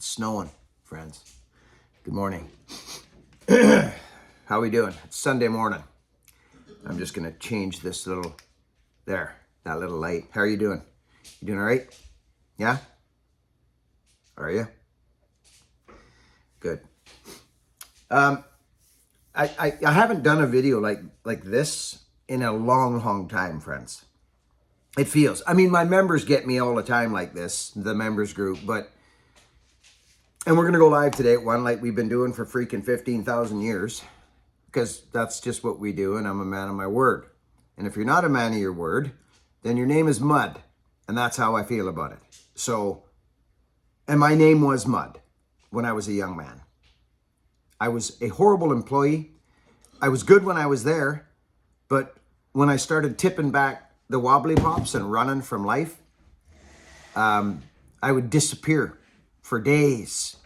It's snowing, friends. Good morning. How we doing? It's Sunday morning. I'm just gonna change this little, that little light. How are you doing? You doing all right? Yeah? Are you? Good. I haven't done a video like this in a long time, friends. It feels, I mean, my members get me all the time like this, the members group, and we're going to go live today at 1 like we've been doing for freaking 15,000 years, because that's just what we do, and I'm a man of my word. And if you're not a man of your word, then your name is Mud, and that's how I feel about it. So, and my name was Mud when I was a young man. I was a horrible employee. I was good when I was there, but when I started tipping back the wobbly pops and running from life, I would disappear for days.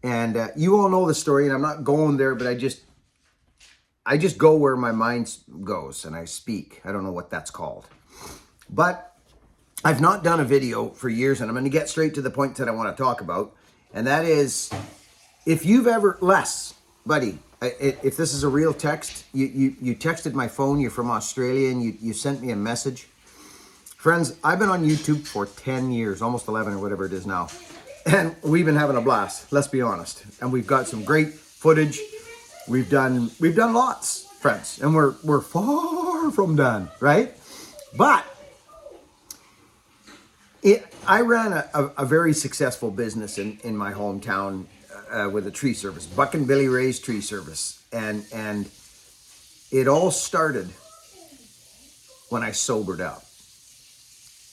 And you all know the story, and I'm not going there, but I just go where my mind goes and I speak. I don't know what that's called. But I've not done a video for years, and I'm going to get straight to the point that I want to talk about. And that is, if you've ever, buddy, if this is a real text, you texted my phone, you're from Australia, and you sent me a message. Friends, I've been on YouTube for 10 years, almost 11 or whatever it is now. And we've been having a blast, let's be honest. And we've got some great footage. We've done lots, friends, and we're far from done, right? But I ran a very successful business in my hometown with a tree service, Buck and Billy Ray's Tree Service, and it all started when I sobered up.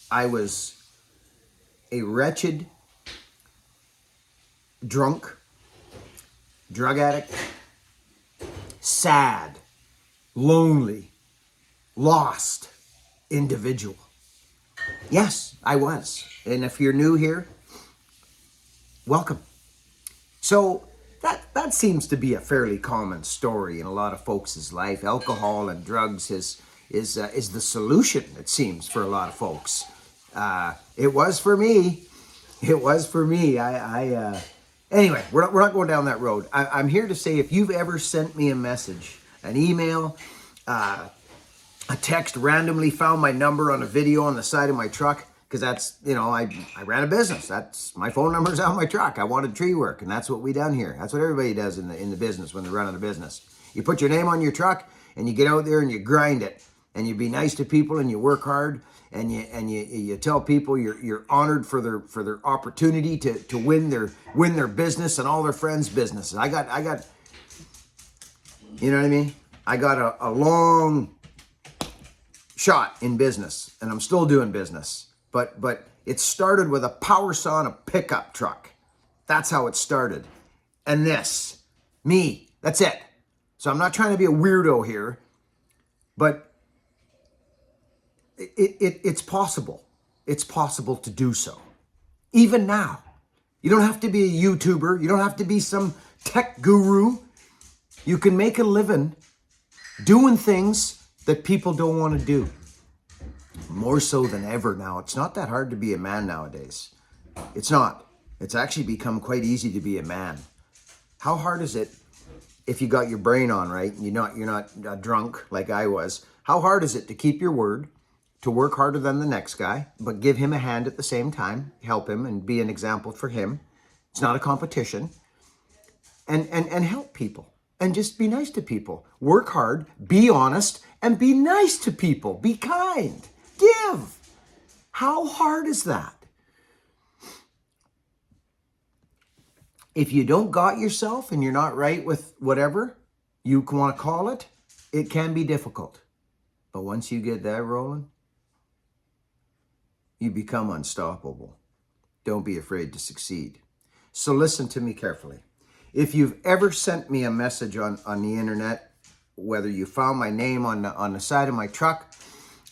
I was a wretched, drunk, drug addict, sad, lonely, lost individual. Yes, I was. And if you're new here, welcome. So that seems to be a fairly common story in a lot of folks' life. Alcohol and drugs is the solution, it seems, for a lot of folks. It was for me. It was for me. Anyway, we're not going down that road. I'm here to say, if you've ever sent me a message, an email, a text, randomly found my number on a video on the side of my truck, because that's, I ran a business. That's, my phone number's on my truck. I wanted tree work, and that's what we done here. That's what everybody does in the business when they're running a business. You put your name on your truck, and you get out there and you grind it, and you be nice to people, and you work hard, and you tell people you're honored for their opportunity to win their business and all their friends' businesses. I got, you know what I mean? I got a long shot in business, and I'm still doing business. But it started with a power saw and a pickup truck. That's how it started. And me, that's it. So I'm not trying to be a weirdo here, but it's possible. It's possible to do so. Even now. You don't have to be a YouTuber. You don't have to be some tech guru. You can make a living doing things that people don't want to do. More so than ever now. It's not that hard to be a man nowadays. It's not. It's actually become quite easy to be a man. How hard is it if you got your brain on right and you're not drunk like I was? How hard is it to keep your word, to work harder than the next guy, but give him a hand at the same time, help him and be an example for him? It's not a competition. And help people and just be nice to people. Work hard, be honest, and be nice to people. Be kind. Give. How hard is that? If you don't got yourself and you're not right with whatever you want to call it, it can be difficult. But once you get that rolling, you become unstoppable. Don't be afraid to succeed. So listen to me carefully. If you've ever sent me a message on the internet, whether you found my name on the side of my truck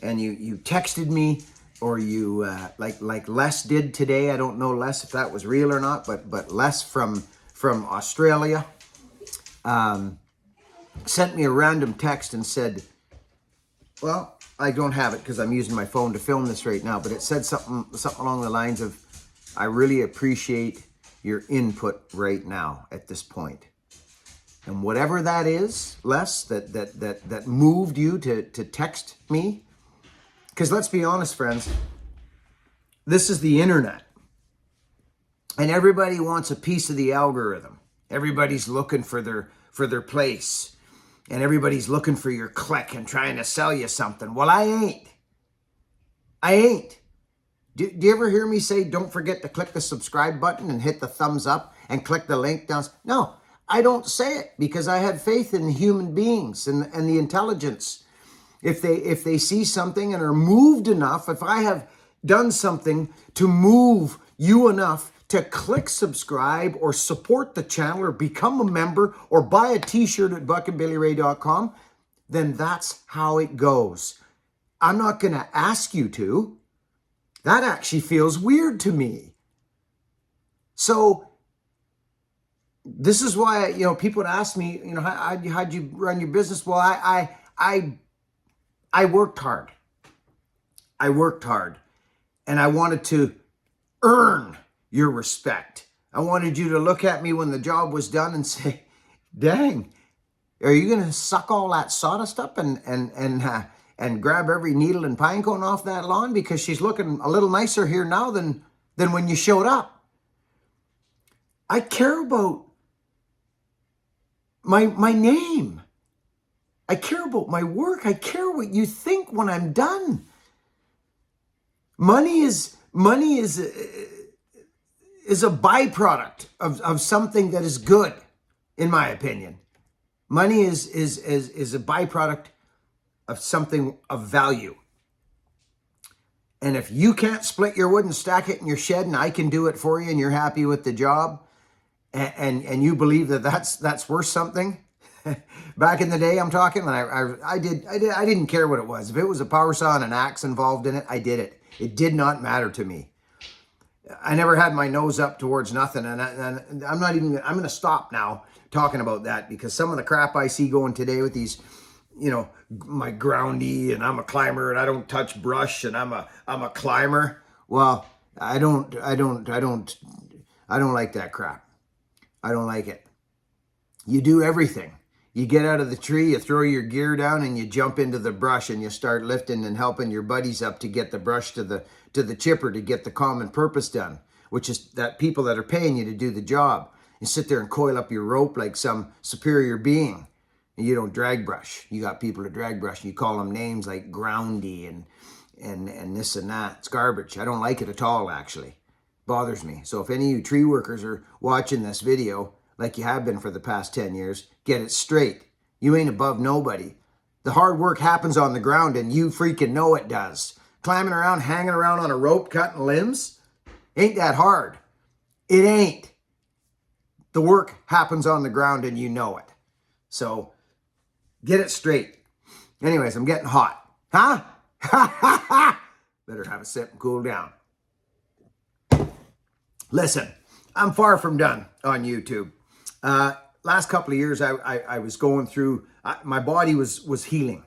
and you texted me, or you like Les did today. I don't know, Les, if that was real or not, but Les from Australia sent me a random text and said, well, I don't have it because I'm using my phone to film this right now, but it said something along the lines of, I really appreciate your input right now at this point. And whatever that is, Les, that moved you to text me, because let's be honest, friends, this is the internet. And everybody wants a piece of the algorithm. Everybody's looking for their place. And everybody's looking for your click and trying to sell you something. Well, I ain't. Do you ever hear me say, don't forget to click the subscribe button and hit the thumbs up and click the link down? No, I don't say it because I have faith in human beings and the intelligence. If they see something and are moved enough, if I have done something to move you enough to click subscribe or support the channel or become a member or buy a t-shirt at buckandbillyray.com, then that's how it goes. I'm not going to ask you to. That actually feels weird to me. So this is why, people would ask me, how'd you run your business? Well, I worked hard. I worked hard, and I wanted to earn your respect. I wanted you to look at me when the job was done and say, dang, are you going to suck all that sawdust up and grab every needle and pine cone off that lawn because she's looking a little nicer here now than when you showed up? I care about my name. I care about my work. I care what you think when I'm done. Money is a byproduct of something that is good, in my opinion. Money is a byproduct of something of value. And if you can't split your wood and stack it in your shed and I can do it for you and you're happy with the job and you believe that's worth something, back in the day I'm talking, I didn't care what it was. If it was a power saw and an axe involved in it, I did it. It did not matter to me. I never had my nose up towards nothing, and I'm going to stop now talking about that because some of the crap I see going today with these, my groundy and I'm a climber and I don't touch brush and I'm a climber. Well, I don't like that crap. I don't like it. You do everything. You get out of the tree, you throw your gear down and you jump into the brush and you start lifting and helping your buddies up to get the brush to the chipper to get the common purpose done, which is that people that are paying you to do the job. You sit there and coil up your rope like some superior being. And you don't drag brush. You got people to drag brush and you call them names like groundy and this and that. It's garbage. I don't like it at all, actually. Bothers me. So if any of you tree workers are watching this video, like you have been for the past 10 years, get it straight. You ain't above nobody. The hard work happens on the ground and you freaking know it does. Climbing around, hanging around on a rope, cutting limbs, ain't that hard. It ain't. The work happens on the ground and you know it. So get it straight. Anyways, I'm getting hot. Huh? Better have a sip and cool down. Listen, I'm far from done on YouTube. Last couple of years, I was going through, my body was healing.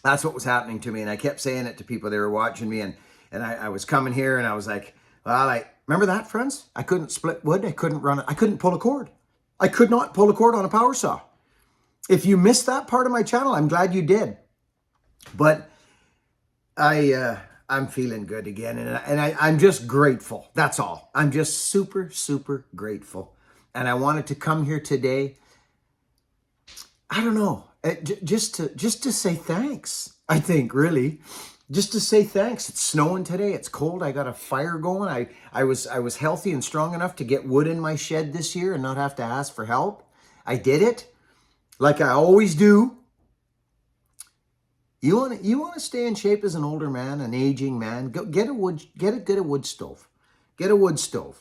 That's what was happening to me. And I kept saying it to people that were watching me. And I was coming here and I was like, well, remember that, friends? I couldn't split wood. I couldn't run it. I couldn't pull a cord. I could not pull a cord on a power saw. If you missed that part of my channel, I'm glad you did. But I'm feeling good again. And I'm just grateful. That's all. I'm just super, super grateful. And I wanted to come here today. I don't know, just to say thanks. I think really, just to say thanks. It's snowing today. It's cold. I got a fire going. I was healthy and strong enough to get wood in my shed this year and not have to ask for help. I did it, like I always do. You want to stay in shape as an older man, an aging man. Go get a wood stove. Get a wood stove.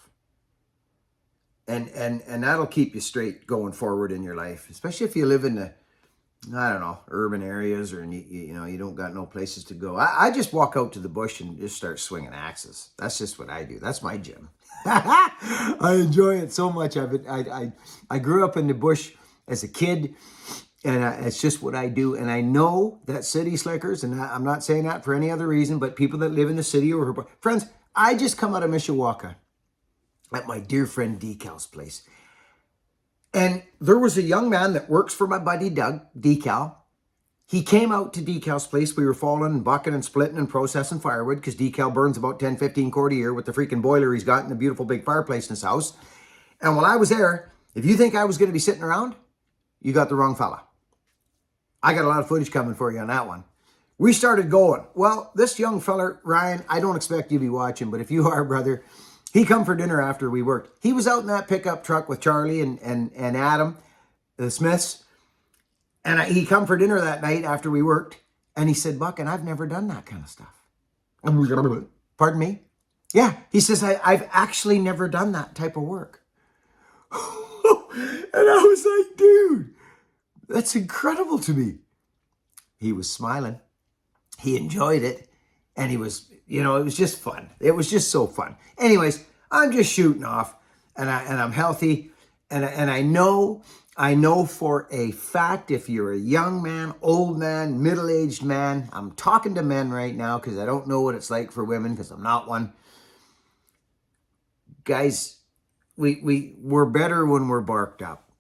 And that'll keep you straight going forward in your life, especially if you live in the, I don't know, urban areas or you don't got no places to go. I just walk out to the bush and just start swinging axes. That's just what I do. That's my gym. I enjoy it so much. I grew up in the bush as a kid, and it's just what I do. And I know that city slickers, and I'm not saying that for any other reason, but people that live in the city or friends, I just come out of Mishawaka. at my dear friend Decal's place. And there was a young man that works for my buddy Doug, Decal. He came out to Decal's place. We were falling and bucking and splitting and processing firewood because Decal burns about 10, 15 cord a year with the freaking boiler he's got in the beautiful big fireplace in his house. And while I was there, if you think I was going to be sitting around, you got the wrong fella. I got a lot of footage coming for you on that one. We started going. Well, this young fella, Ryan, I don't expect you to be watching, but if you are, brother, he come for dinner after we worked. He was out in that pickup truck with Charlie and Adam, the Smiths. And he come for dinner that night after we worked. And he said, Buck, and I've never done that kind of stuff. Pardon me? Yeah. He says, I've actually never done that type of work. And I was like, dude, that's incredible to me. He was smiling. He enjoyed it. And he was, it was just fun. It was just so fun. Anyways, I'm just shooting off and I'm healthy. And I know for a fact, if you're a young man, old man, middle-aged man, I'm talking to men right now because I don't know what it's like for women because I'm not one. Guys, we're better when we're barked up.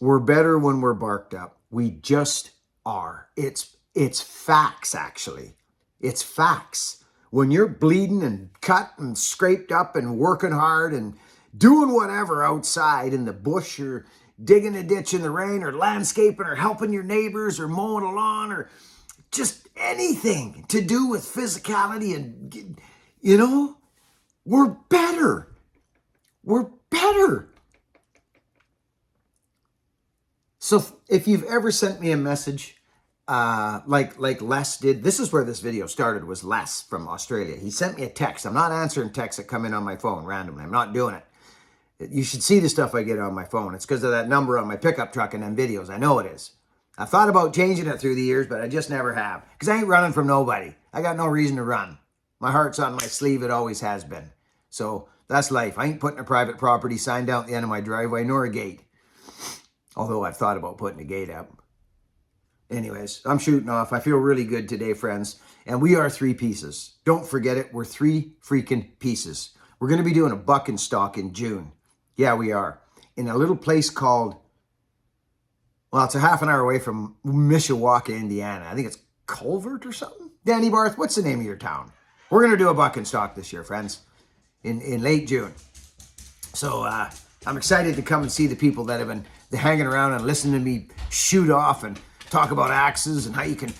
We're better when we're barked up. We just are. It's facts, actually. It's facts. When you're bleeding and cut and scraped up and working hard and doing whatever outside in the bush or digging a ditch in the rain or landscaping or helping your neighbors or mowing a lawn or just anything to do with physicality and, we're better. We're better. So if you've ever sent me a message like Les did, this is where this video started, was Les from Australia. He sent me a text. I'm not answering texts that come in on my phone randomly. I'm not doing it. You should see the stuff I get on my phone. It's because of that number on my pickup truck and them videos. I know it is. I've thought about changing it through the years, but I just never have. Because I ain't running from nobody. I got no reason to run. My heart's on my sleeve. It always has been. So that's life. I ain't putting a private property sign down at the end of my driveway, nor a gate. Although I've thought about putting a gate up. Anyways, I'm shooting off. I feel really good today, friends. And we are 3 pieces. Don't forget it. We're 3 freaking pieces. We're going to be doing a buck and stalk in June. Yeah, we are. In a little place called, well, it's a half an hour away from Mishawaka, Indiana. I think it's Culvert or something. Danny Barth, what's the name of your town? We're going to do a buck and stalk this year, friends, in late June. So I'm excited to come and see the people that have been hanging around and listening to me shoot off and talk about axes and how you can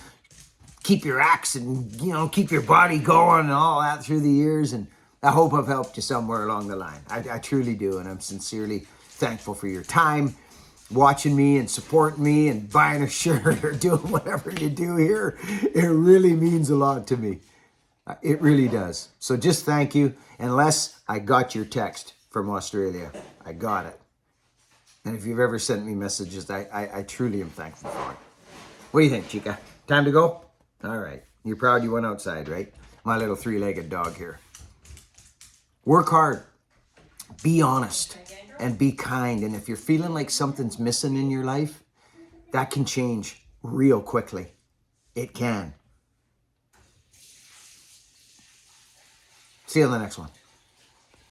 keep your axe and, keep your body going and all that through the years. And I hope I've helped you somewhere along the line. I truly do. And I'm sincerely thankful for your time watching me and supporting me and buying a shirt or doing whatever you do here. It really means a lot to me. It really does. So just thank you. Unless I got your text from Australia. I got it. And if you've ever sent me messages, I truly am thankful for it. What do you think, Chica? Time to go? All right. You're proud you went outside, right? My little 3-legged dog here. Work hard. Be honest. And be kind. And if you're feeling like something's missing in your life, that can change real quickly. It can. See you on the next one.